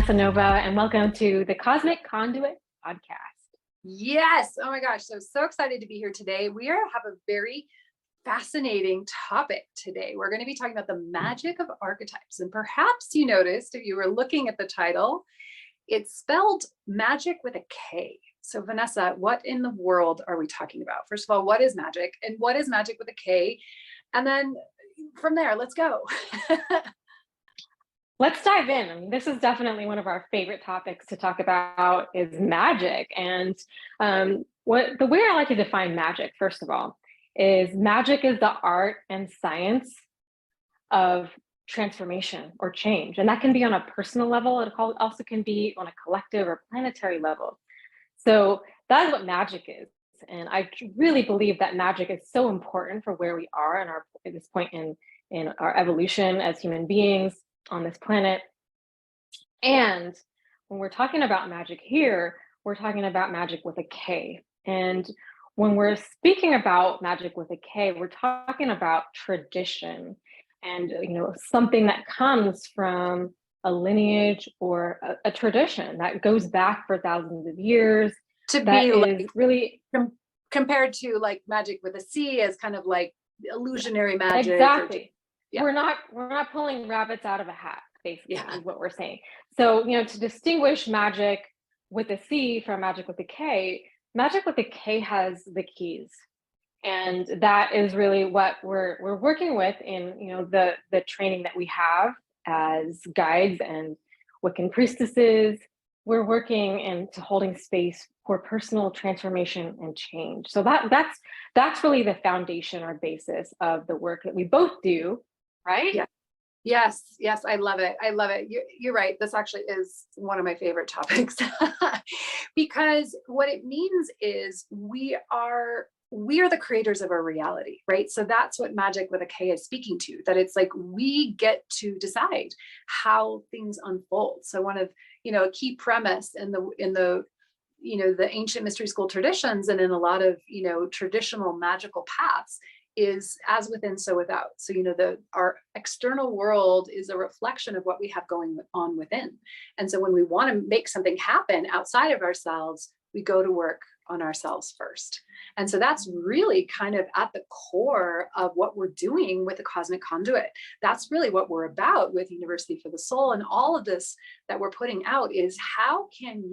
Vanessa Nova, and welcome to the Cosmic Conduit podcast. Yes. Oh my gosh. So excited to be here today. Have a very fascinating topic today. We're going to be talking about the magic of archetypes. And perhaps you noticed if you were looking at the title, it's spelled magic with a K. So Vanessa, what in the world are we talking about? First of all, what is magic and what is magic with a K? And then from there, let's go. Let's dive in. I mean, this is definitely one of our favorite topics to talk about is magic. And the way I like to define magic, first of all, is magic is the art and science of transformation or change. And that can be on a personal level. It also can be on a collective or planetary level. So that's what magic is. And I really believe that magic is so important for where we are at this point in our evolution as human beings on this planet. And when we're talking about magic here, we're talking about magic with a K. And when we're speaking about magic with a K, we're talking about tradition and something that comes from a lineage or a tradition that goes back for thousands of years. Compared to like magic with a C as kind of like illusionary magic. Exactly. We're not pulling rabbits out of a hat, basically, is what we're saying. So, to distinguish magic with a C from magic with a K, magic with a K has the keys. And that is really what we're working with in, the training that we have as guides and Wiccan priestesses. We're working into holding space for personal transformation and change. So that's really the foundation or basis of the work that we both do. Right? Yeah. Yes. I love it. You're right. This actually is one of my favorite topics because what it means is we are the creators of our reality, right? So that's what magic with a K is speaking to, that it's like we get to decide how things unfold. So one of, a key premise in the ancient mystery school traditions and in a lot of, traditional magical paths is as within, so without. So, our external world is a reflection of what we have going on within. And so when we want to make something happen outside of ourselves, we go to work on ourselves first. And so that's really kind of at the core of what we're doing with the Cosmic Conduit. That's really what we're about with University for the Soul. And all of this that we're putting out is how can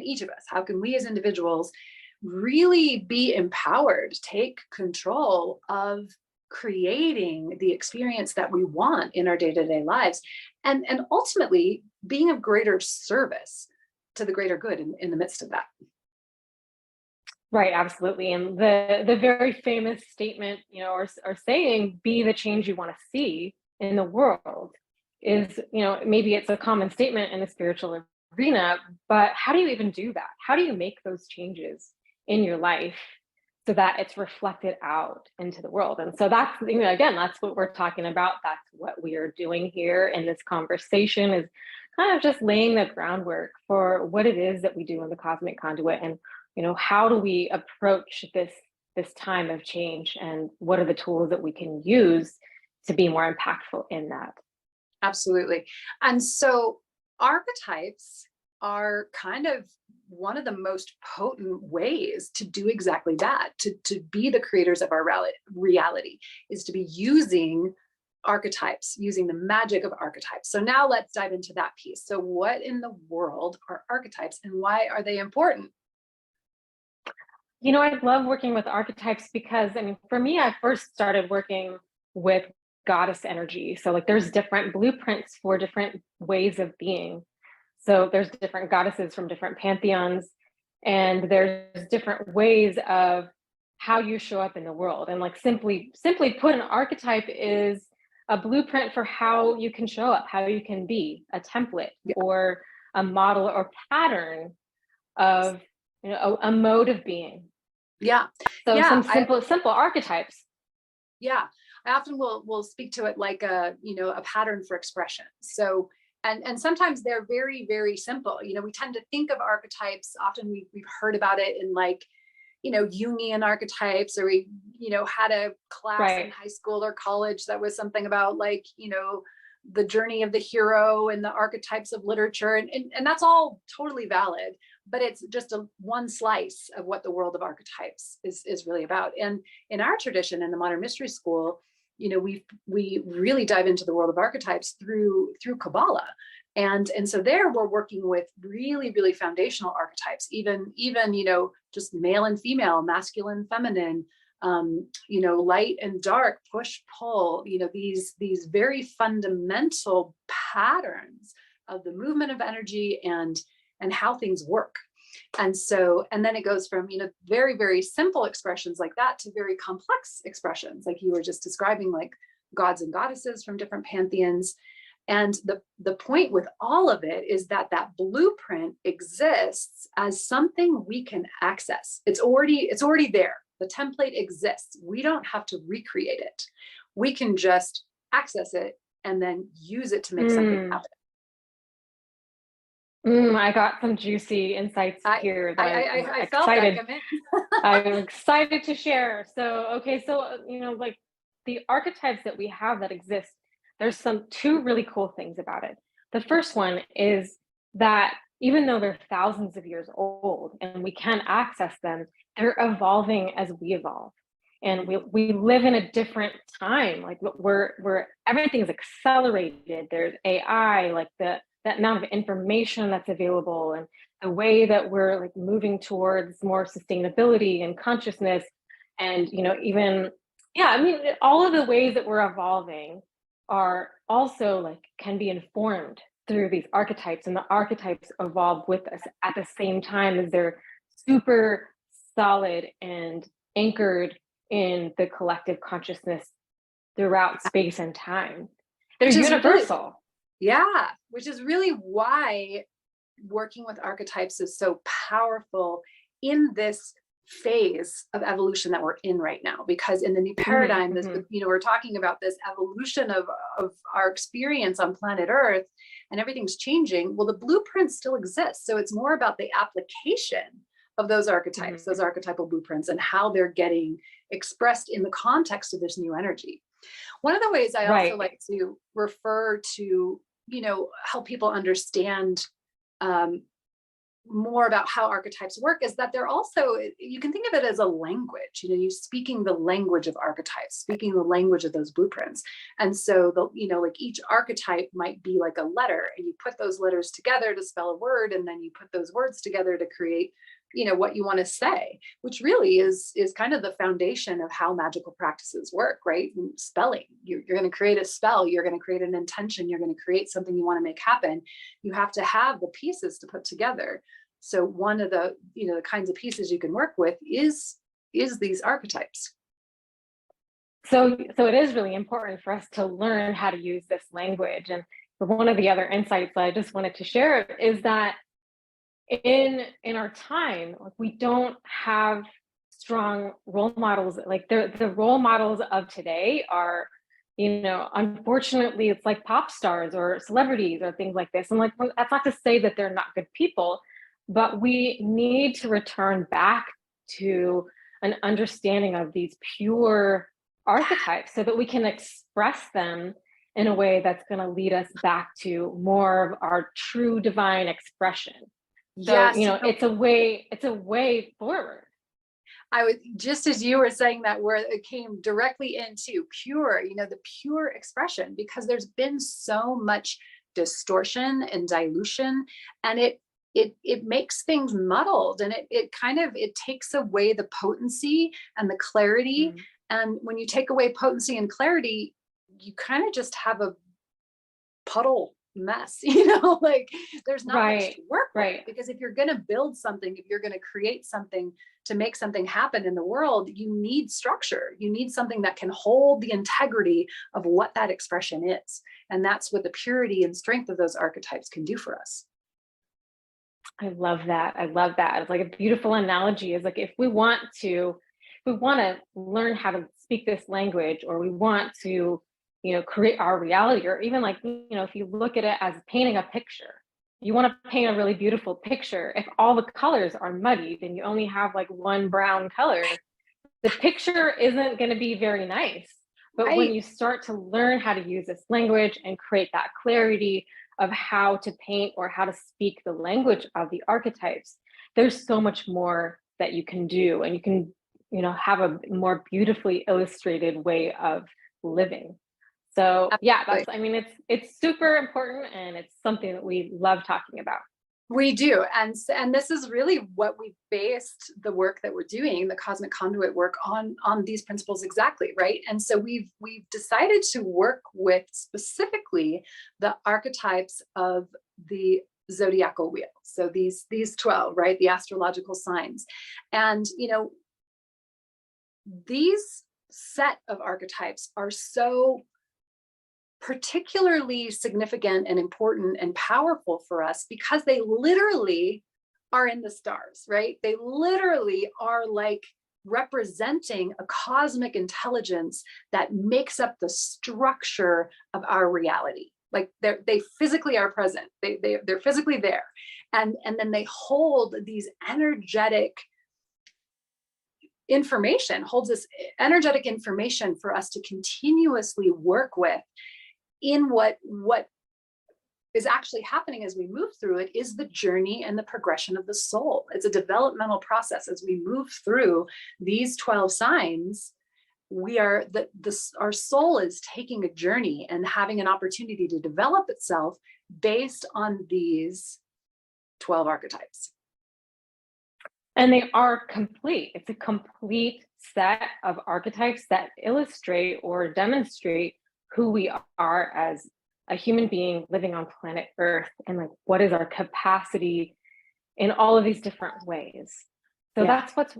each of us, how can we as individuals really be empowered, take control of creating the experience that we want in our day-to-day lives, and ultimately being of greater service to the greater good in the midst of that. Right, absolutely. And the very famous statement, or saying, be the change you want to see in the world is, maybe it's a common statement in the spiritual arena, but how do you even do that? How do you make those changes in your life so that it's reflected out into the world? And so that's, again, that's what we're talking about. That's what we are doing here in this conversation, is kind of just laying the groundwork for what it is that we do in the Cosmic Conduit, and how do we approach this time of change, and what are the tools that we can use to be more impactful in that. Absolutely. And so archetypes are kind of one of the most potent ways to do exactly that, to be the creators of our reality, is to be using archetypes, using the magic of archetypes. So now let's dive into that piece. So what in the world are archetypes and why are they important? I love working with archetypes because, for me, I first started working with goddess energy. So there's different blueprints for different ways of being. So there's different goddesses from different pantheons, and there's different ways of how you show up in the world. And simply put, an archetype is a blueprint for how you can show up, how you can be, a template or a model or pattern of a mode of being. Some simple archetypes. I often will speak to it like a pattern for expression. So and sometimes they're very, very simple. We tend to think of archetypes, often we've heard about it in Jungian archetypes, or we had a class in high school or college that was something about the journey of the hero and the archetypes of literature. And that's all totally valid, but it's just one slice of what the world of archetypes is really about. And in our tradition, in the Modern Mystery School, we really dive into the world of archetypes through Kabbalah. And so there we're working with really, really foundational archetypes, even, just male and female, masculine, feminine, light and dark, push, pull, these very fundamental patterns of the movement of energy and how things work. And then it goes from, very, very simple expressions like that to very complex expressions, like you were just describing, like gods and goddesses from different pantheons. And the point with all of it is that blueprint exists as something we can access. It's already there. The template exists. We don't have to recreate it. We can just access it and then use it to make something happen. I got some juicy insights here that I felt excited. that come in. I'm excited to share. So like the archetypes that we have that exist, there's two really cool things about it. The first one is that even though they're thousands of years old and we can access them, they're evolving as we evolve. And we live in a different time, like where everything's accelerated. There's AI, like the amount of information that's available, and the way that we're like moving towards more sustainability and consciousness, and all of the ways that we're evolving are also like can be informed through these archetypes, and the archetypes evolve with us at the same time as they're super solid and anchored in the collective consciousness throughout space and time. They're universal. Which is really why working with archetypes is so powerful in this phase of evolution that we're in right now, because in the new paradigm, we're talking about this evolution of our experience on planet Earth, and everything's changing. Well, the blueprint still exists. So it's more about the application of those archetypes, those archetypal blueprints, and how they're getting expressed in the context of this new energy. One of the ways I also like to refer to, help people understand more about how archetypes work is that they're also, you can think of it as a language, you speaking the language of archetypes, speaking the language of those blueprints. And so like each archetype might be like a letter, and you put those letters together to spell a word, and then you put those words together to create what you want to say, which really is kind of the foundation of how magical practices work, right? Spelling, you're going to create a spell, you're going to create an intention, you're going to create something you want to make happen. You have to have the pieces to put together. So one of the the kinds of pieces you can work with is these archetypes. So it is really important for us to learn how to use this language. And one of the other insights that I just wanted to share is that in our time, like, we don't have strong role models. Like the role models of today are, unfortunately, it's like pop stars or celebrities or things like this. And like, that's not to say that they're not good people, but we need to return back to an understanding of these pure archetypes so that we can express them in a way that's going to lead us back to more of our true divine expression. So, it's a way forward. I would, just as you were saying that word, it came directly into pure, the pure expression, because there's been so much distortion and dilution, and it makes things muddled, and it takes away the potency and the clarity. And when you take away potency and clarity, you kind of just have a puddle mess, like there's not much to work with. Because if you're going to build something, if you're going to create something to make something happen in the world, you need structure. You need something that can hold the integrity of what that expression is. And that's what the purity and strength of those archetypes can do for us. I love that. It's like a beautiful analogy. Is like, if we want to learn how to speak this language, or we want to create our reality, or even like, if you look at it as painting a picture, you want to paint a really beautiful picture. If all the colors are muddied and you only have like one brown color, the picture isn't going to be very nice. But when Right. you start to learn how to use this language and create that clarity of how to paint or how to speak the language of the archetypes, there's so much more that you can do, and you can, have a more beautifully illustrated way of living. So yeah, Absolutely. I mean, it's super important, and it's something that we love talking about. We do. And this is really what we based the work that we're doing, the Cosmic Conduit work, on these principles exactly, right? And so we've decided to work with specifically the archetypes of the zodiacal wheel. So these 12, right? The astrological signs. And these set of archetypes are so particularly significant and important and powerful for us because they literally are in the stars, right? They literally are like representing a cosmic intelligence that makes up the structure of our reality. Like they physically are present. They're physically there. And then they hold these energetic information, holds this energetic information for us to continuously work with in what is actually happening as we move through it is the journey and the progression of the soul. It's a developmental process. As we move through these 12 signs, our soul is taking a journey and having an opportunity to develop itself based on these 12 archetypes. And they are complete. It's a complete set of archetypes that illustrate or demonstrate who we are as a human being living on planet Earth, and like what is our capacity in all of these different ways. So Yeah. that's what's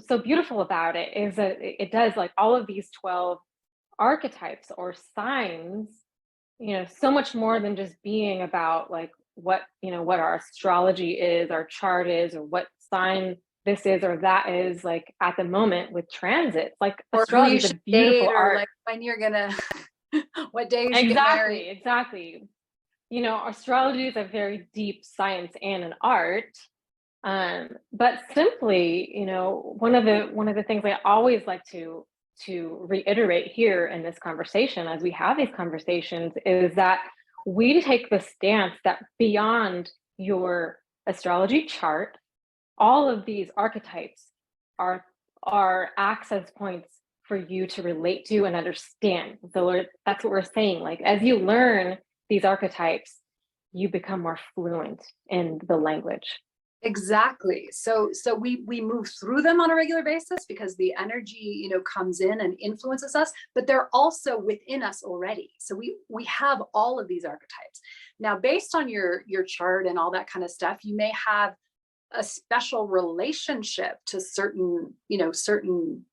so beautiful about it, is that it does, like, all of these 12 archetypes or signs, so much more than just being about like what our astrology is, our chart is, or what sign this is or that is, like at the moment with transits. Like Or who astrology you is should a beautiful date, or art. like when you're gonna what day you should get married. Exactly. Astrology is a very deep science and an art. But simply, one of the things I always like to reiterate here in this conversation, as we have these conversations, is that we take the stance that beyond your astrology chart, all of these archetypes are access points for you to relate to and understand. So that's what we're saying. Like, as you learn these archetypes, you become more fluent in the language. Exactly. So we move through them on a regular basis because the energy, comes in and influences us, but they're also within us already. So we have all of these archetypes. Now, based on your chart and all that kind of stuff, you may have a special relationship to certain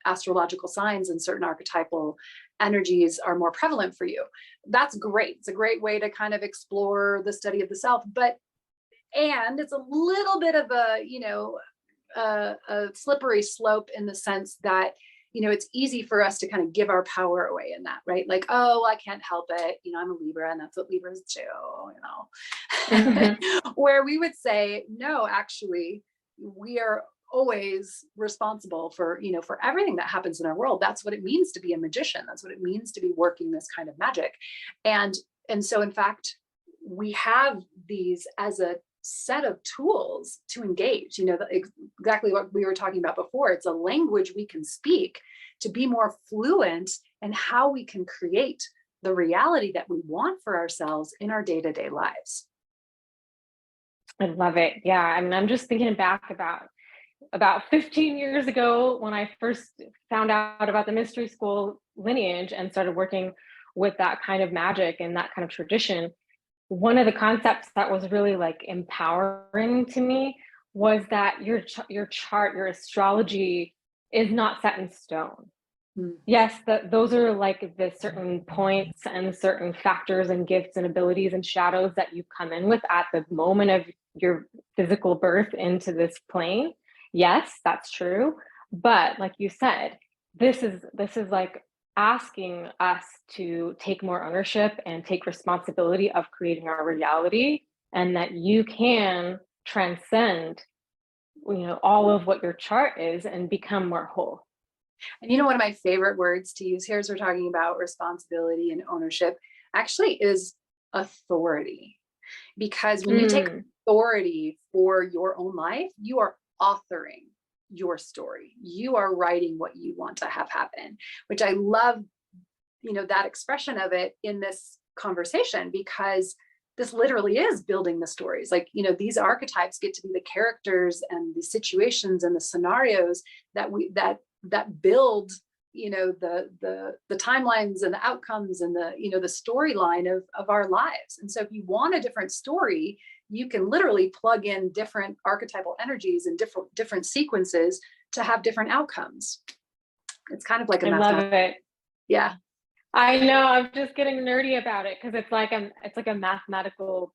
astrological signs, and certain archetypal energies are more prevalent for you. That's great. It's a great way to kind of explore the study of the self, and it's a little bit of a slippery slope in the sense that, it's easy for us to kind of give our power away in that, right? Like, oh, I can't help it. I'm a Libra, and that's what Libras do. Where we would say, no, actually, we are always responsible for everything that happens in our world. That's what it means to be a magician. That's what it means to be working this kind of magic. And so, in fact, we have these as a set of tools to engage, exactly what we were talking about before. It's a language we can speak to be more fluent in how we can create the reality that we want for ourselves in our day-to-day lives. I love it. Yeah. I mean, I'm just thinking back about 15 years ago when I first found out about the mystery school lineage and started working with that kind of magic and that kind of tradition. One of the concepts that was really like empowering to me was that your chart, your astrology is not set in stone. Mm. Yes, those are like the certain points and certain factors and gifts and abilities and shadows that you come in with at the moment of your physical birth into this plane. Yes, that's true. But like you said, this is like asking us to take more ownership and take responsibility of creating our reality, and that you can transcend all of what your chart is and become more whole. And you know, one of my favorite words to use here as we're talking about responsibility and ownership actually is authority. Because when you take Mm, authority for your own life, you are authoring your story. You are writing what you want to have happen, which I love, you know, that expression of it in this conversation, because this literally is building the stories. Like, you know, these archetypes get to be the characters and the situations and the scenarios that build, you know, the timelines and the outcomes and the, you know, the storyline of our lives. And so if you want a different story, you can literally plug in different archetypal energies and different sequences to have different outcomes. It's kind of like a I love mathematical. it. Yeah, I know. I'm just getting nerdy about it because it's like a mathematical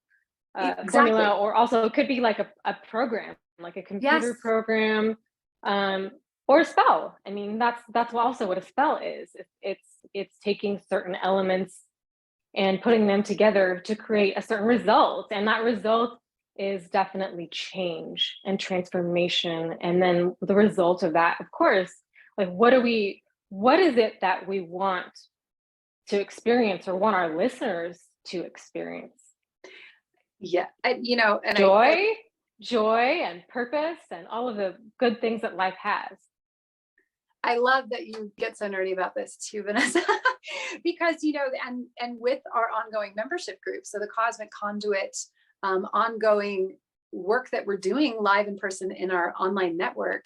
exactly. formula, or also it could be like a program, like a computer Yes. program, um, or a spell. I mean, that's also what a spell is. It's taking certain elements and putting them together to create a certain result, and that result is definitely change and transformation. And then the result of that, of course, like what is it that we want to experience or want our listeners to experience? Yeah. You know, and Joy, joy and purpose and all of the good things that life has. I love that you get so nerdy about this too, Vanessa, because, you know, and with our ongoing membership group, so the Cosmic Conduit ongoing work that we're doing live in person in our online network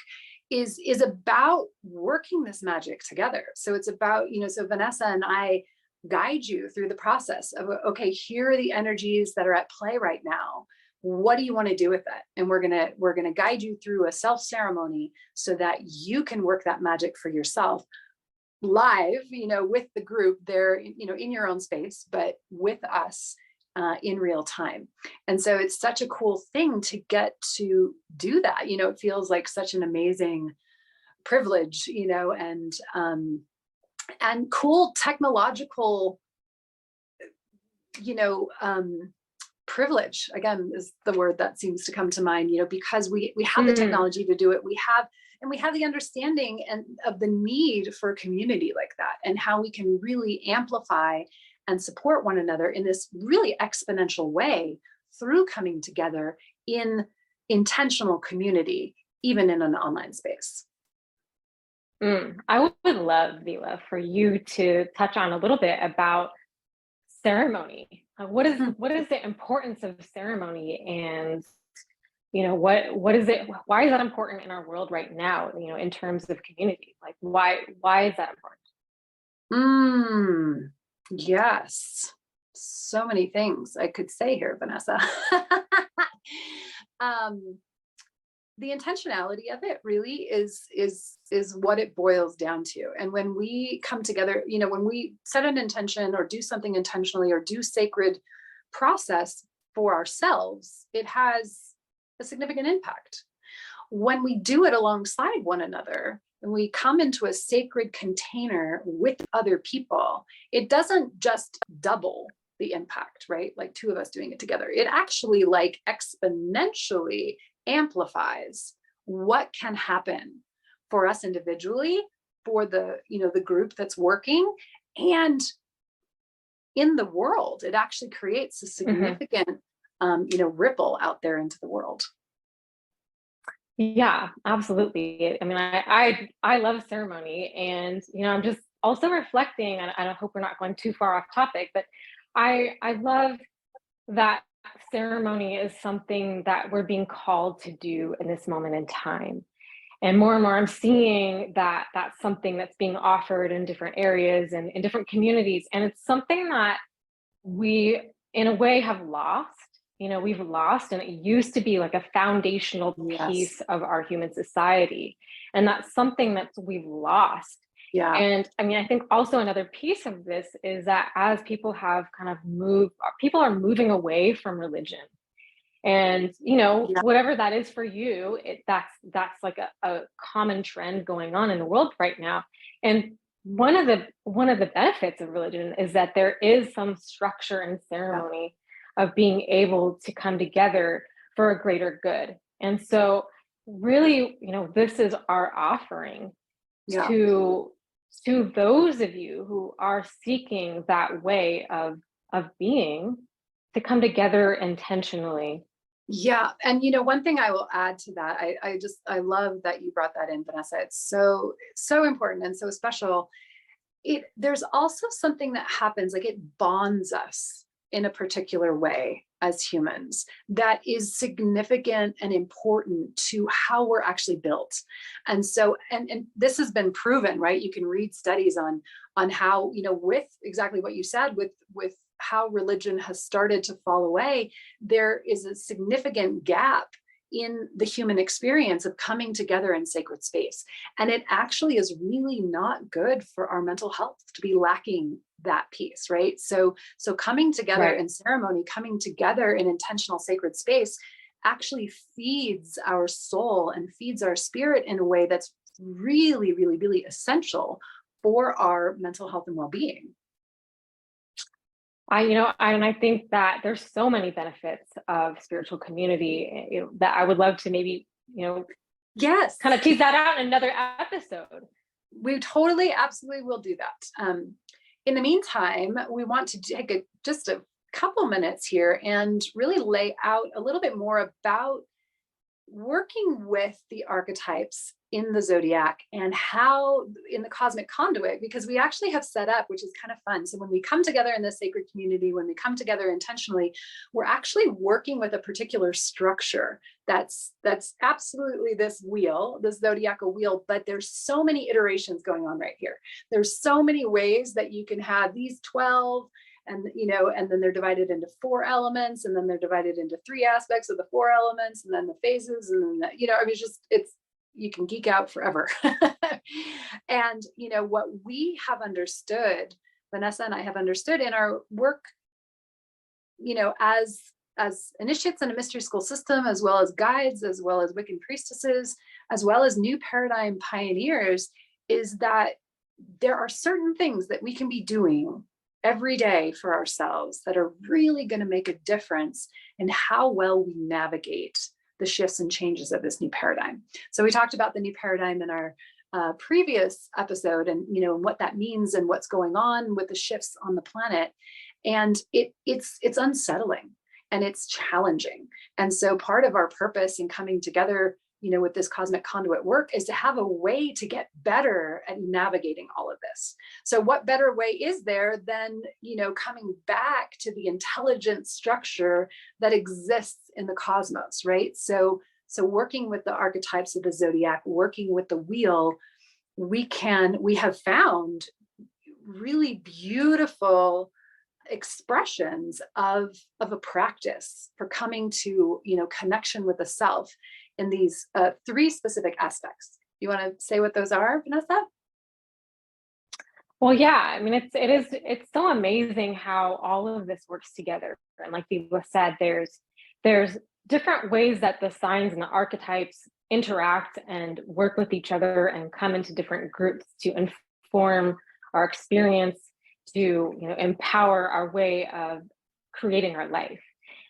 is about working this magic together. So it's about, you know, so Vanessa and I guide you through the process of, okay, here are the energies that are at play right now. What do you want to do with it? And we're gonna guide you through a self ceremony so that you can work that magic for yourself live, you know, with the group there, you know, in your own space, but with us in real time. And so it's such a cool thing to get to do that. You know, it feels like such an amazing privilege, you know, and cool technological, you know, privilege again is the word that seems to come to mind, you know, because we have the Mm, technology to do it. We have the understanding and of the need for a community like that, and how we can really amplify and support one another in this really exponential way through coming together in intentional community, even in an online space. I would love, Vila, for you to touch on a little bit about ceremony. What is the importance of ceremony, and you know what is it? Why is that important in our world right now? You know, in terms of community, like why is that important? Mm, yes. So many things I could say here, Vanessa. um, the intentionality of it really is what it boils down to. And when we come together, you know, when we set an intention or do something intentionally or do sacred process for ourselves, it has a significant impact. When we do it alongside one another and we come into a sacred container with other people, it doesn't just double the impact, right? Like two of us doing it together. It actually like exponentially amplifies what can happen for us individually, for the, you know, the group that's working, and in the world. It actually creates a Mhm. significant you know, ripple out there into the world. Yeah, absolutely. I mean, I love ceremony, and you know, I'm just also reflecting, and I hope we're not going too far off topic, but I love that ceremony is something that we're being called to do in this moment in time. And more I'm seeing that that's something that's being offered in different areas and in different communities. And it's something that we in a way have lost. You know, we've lost, and it used to be like a foundational Yes. piece of our human society, and that's something that we've lost. Yeah. And I mean, I think also another piece of this is that as people have kind of moved, people are moving away from religion, and you know, Yeah. whatever that is for you, that's like a common trend going on in the world right now. And one of the benefits of religion is that there is some structure and Yeah. ceremony of being able to come together for a greater good. And so really, you know, this is our offering Yeah. to those of you who are seeking that way of being, to come together intentionally. Yeah. And one thing I will add to that, I love that you brought that in, Vanessa. It's so important and so special. There's also something that happens, like it bonds us in a particular way as humans that is significant and important to how we're actually built. And so, and this has been proven, right? You can read studies on how, with exactly what you said, with how religion has started to fall away, there is a significant gap in the human experience of coming together in sacred space. And it actually is really not good for our mental health to be lacking that piece, right? So coming together Right. in ceremony, coming together in intentional sacred space actually feeds our soul and feeds our spirit in a way that's really, really, really essential for our mental health and well-being. I think that there's so many benefits of spiritual community, that I would love to maybe, Yes, kind of tease that out in another episode. we totally, absolutely will do that. In the meantime, we want to take just a couple minutes here and really lay out a little bit more about working with the archetypes in the zodiac and how in the Cosmic Conduit, because we actually have set up, which is kind of fun. So when we come together in this sacred community, when we come together intentionally, we're actually working with a particular structure that's absolutely this wheel, this zodiacal wheel, but there's so many iterations going on right here. There's so many ways that you can have these 12, and and then they're divided into 4 elements, and then they're divided into 3 aspects of the 4 elements, and then the phases, and then it's you can geek out forever. And what we have understood, Vanessa and I have understood in our work, as initiates in a mystery school system, as well as guides, as well as Wiccan priestesses, as well as new paradigm pioneers, is that there are certain things that we can be doing every day for ourselves that are really going to make a difference in how well we navigate the shifts and changes of this new paradigm. So we talked about the new paradigm in our previous episode, and what that means and what's going on with the shifts on the planet. And it's unsettling and it's challenging. And so part of our purpose in coming together with this Cosmic Conduit work is to have a way to get better at navigating all of this. So what better way is there than, coming back to the intelligent structure that exists in the cosmos, right? So working with the archetypes of the zodiac, working with the wheel, we have found really beautiful expressions of a practice for coming to, connection with the self in these 3 specific aspects. You want to say what those are, Vanessa? Well, yeah, it's so amazing how all of this works together. And like Vila said, there's different ways that the signs and the archetypes interact and work with each other and come into different groups to inform our experience, to empower our way of creating our life.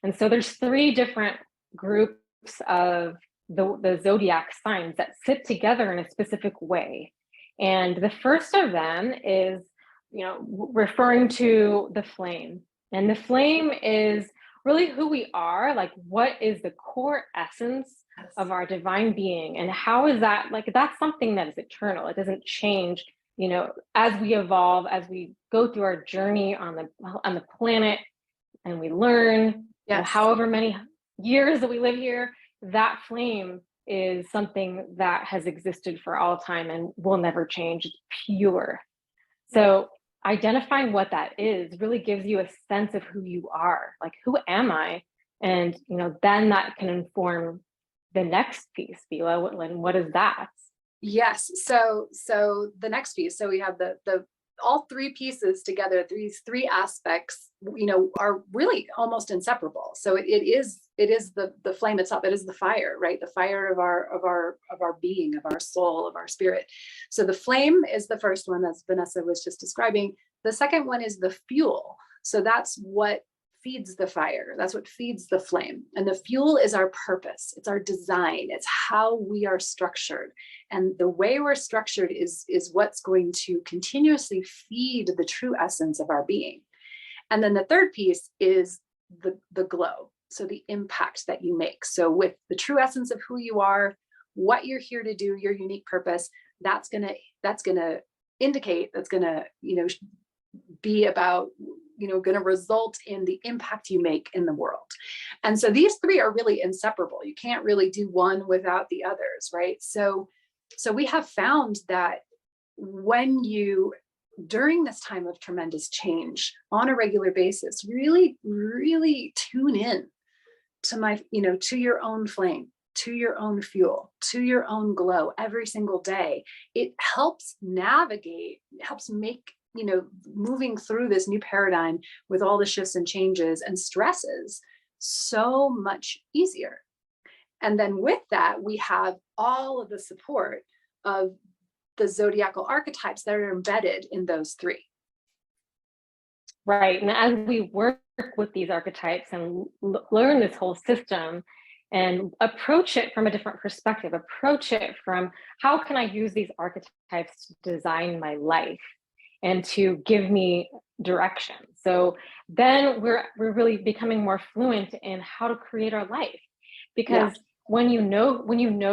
And so there's 3 different groups of the zodiac signs that sit together in a specific way. And the first of them is, referring to the flame. And the flame is really who we are, like what is the core essence of our divine being, and how is that, that's something that is eternal. It doesn't change, as we evolve, as we go through our journey on the planet, and we learn, Yes. However many years that we live here, that flame is something that has existed for all time and will never change. It's pure. So identifying what that is really gives you a sense of who you are, like, who am I? And, then that can inform the next piece, Vila. And what is that? Yes. So the next piece, so we have the all 3 pieces together, these 3 aspects, are really almost inseparable. So it is the flame itself. It is the fire, right? The fire of our being, of our soul, of our spirit. So the flame is the first one, as Vanessa was just describing. The second one is the fuel. So that's what feeds the fire. That's what feeds the flame. And the fuel is our purpose. It's our design. It's how we are structured. And the way we're structured is what's going to continuously feed the true essence of our being. And then the third piece is the glow. So the impact that you make. So with the true essence of who you are, what you're here to do, your unique purpose, that's gonna indicate, that's gonna, be about, going to result in the impact you make in the world. And so these three are really inseparable. You can't really do one without the others, right? So we have found that when you, during this time of tremendous change on a regular basis, really, really tune in to to your own flame, to your own fuel, to your own glow every single day, it helps navigate, helps make, moving through this new paradigm with all the shifts and changes and stresses so much easier. And then with that, we have all of the support of the zodiacal archetypes that are embedded in those three. Right. And as we work with these archetypes and learn this whole system and approach it from a different perspective, approach it from how can I use these archetypes to design my life and to give me direction. So then we're really becoming more fluent in how to create our life. Because when you know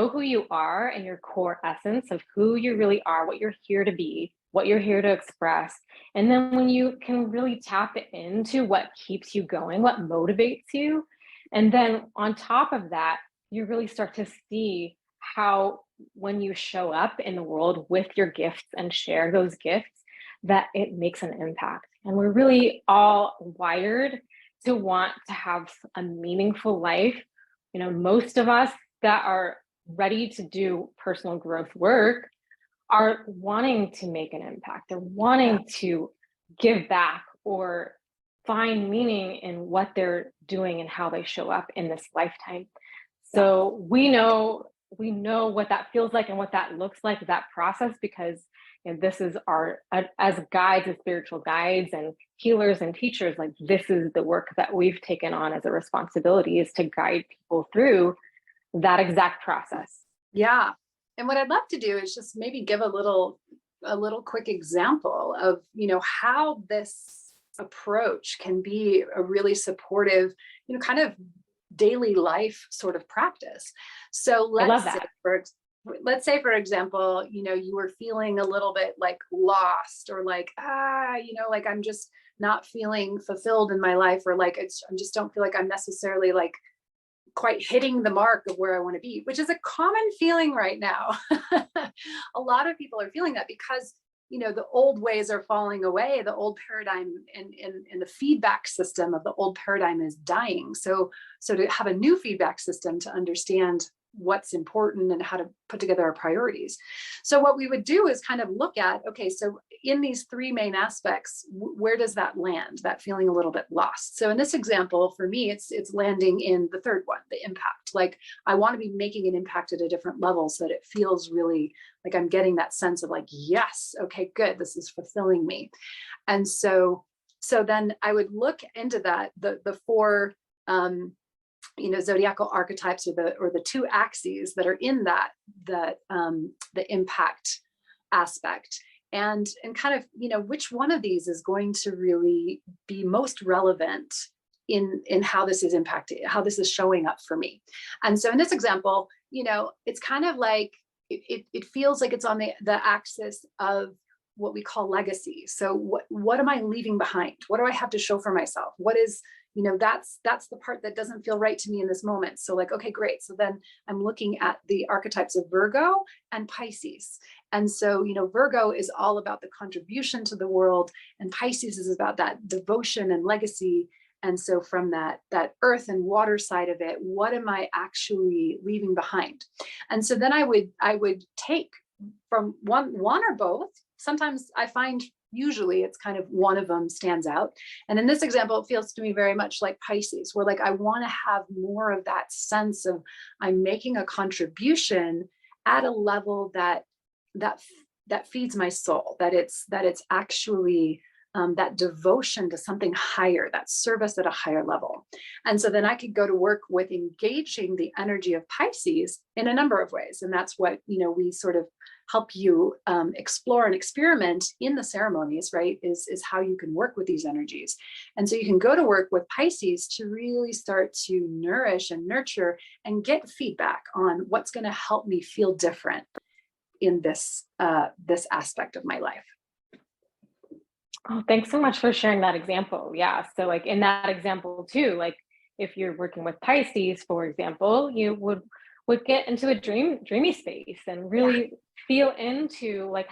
who you are and your core essence of who you really are, what you're here to be, what you're here to express, and then when you can really tap into what keeps you going, what motivates you, and then on top of that, you really start to see how when you show up in the world with your gifts and share those gifts, that it makes an impact. And we're really all wired to want to have a meaningful life. Most of us that are ready to do personal growth work are wanting to make an impact. They're wanting to give back or find meaning in what they're doing and how they show up in this lifetime. So we know what that feels like and what that looks like, that process, because this is our, as guides, as spiritual guides and healers and teachers, like this is the work that we've taken on as a responsibility, is to guide people through that exact process. Yeah. And what I'd love to do is just maybe give a little quick example of, how this approach can be a really supportive, kind of daily life sort of practice. So let's say, for example, you were feeling a little bit like lost, or like, like I'm just not feeling fulfilled in my life, or like I just don't feel like I'm necessarily like quite hitting the mark of where I want to be, which is a common feeling right now. A lot of people are feeling that because, the old ways are falling away. The old paradigm and the feedback system of the old paradigm is dying. So to have a new feedback system to understand what's important and how to put together our priorities. So what we would do is kind of look at, okay, so in these three main aspects, where does that land, that feeling a little bit lost? So in this example, for me, it's landing in the third one, the impact. Like I want to be making an impact at a different level so that it feels really like I'm getting that sense of like, yes, okay, good, this is fulfilling me. And so then I would look into that, the four zodiacal archetypes, or the two axes that are in the impact aspect, and kind of which one of these is going to really be most relevant in how this is impacting, how this is showing up for me. And so in this example, it's kind of like it feels like it's on the axis of what we call legacy. So what am I leaving behind? What do I have to show for myself? What is, that's the part that doesn't feel right to me in this moment. So like, okay, great. So then I'm looking at the archetypes of Virgo and Pisces. And so, Virgo is all about the contribution to the world, and Pisces is about that devotion and legacy. And so from that earth and water side of it, what am I actually leaving behind? And so then I would take from one or both. Sometimes I find usually it's kind of one of them stands out. And in this example, it feels to me very much like Pisces, where like I want to have more of that sense of I'm making a contribution at a level that feeds my soul, that it's actually that devotion to something higher, that service at a higher level. And so then I could go to work with engaging the energy of Pisces in a number of ways. And that's what, we sort of help you explore and experiment in the ceremonies, right? Is how you can work with these energies. And so you can go to work with Pisces to really start to nourish and nurture and get feedback on what's going to help me feel different in this aspect of my life. Oh, thanks so much for sharing that example. Yeah. So like in that example too, like if you're working with Pisces, for example, you would get into a dreamy space and really feel into like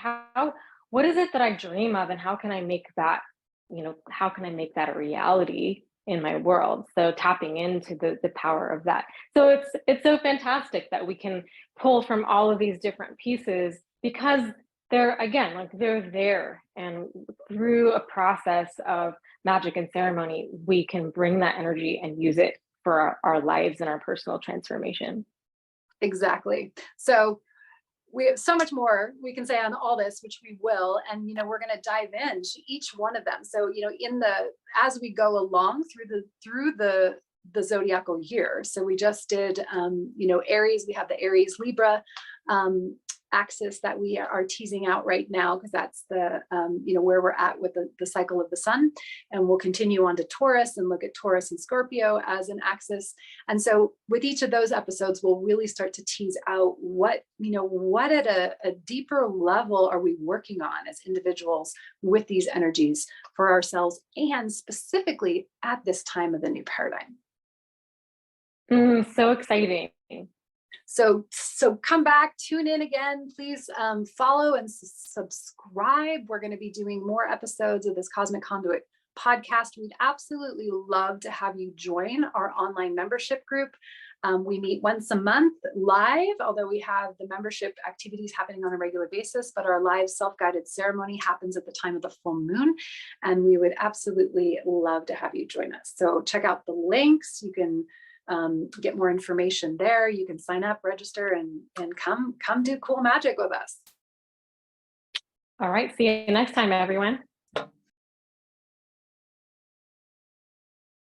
what is it that I dream of and how can I make that, how can I make that a reality in my world? So tapping into the power of that. So it's so fantastic that we can pull from all of these different pieces because they're there, and through a process of magic and ceremony, we can bring that energy and use it for our lives and our personal transformation. Exactly. So we have so much more we can say on all this, which we will, and we're going to dive into each one of them. So as we go along through the zodiacal year. So we just did Aries. We have the Aries Libra axis that we are teasing out right now, because that's the where we're at with the cycle of the sun, and we'll continue on to Taurus and look at Taurus and Scorpio as an axis. And so with each of those episodes, we'll really start to tease out what at a deeper level are we working on as individuals with these energies for ourselves, and specifically at this time of the new paradigm. So exciting. So come back, tune in again, please follow and subscribe. We're going to be doing more episodes of this Cosmic Conduit podcast. We'd absolutely love to have you join our online membership group. We meet once a month live, although we have the membership activities happening on a regular basis, but our live self-guided ceremony happens at the time of the full moon. And we would absolutely love to have you join us. So check out the links. You can get more information there. You can sign up, register, and come do cool magic with us. All right. See you next time, everyone.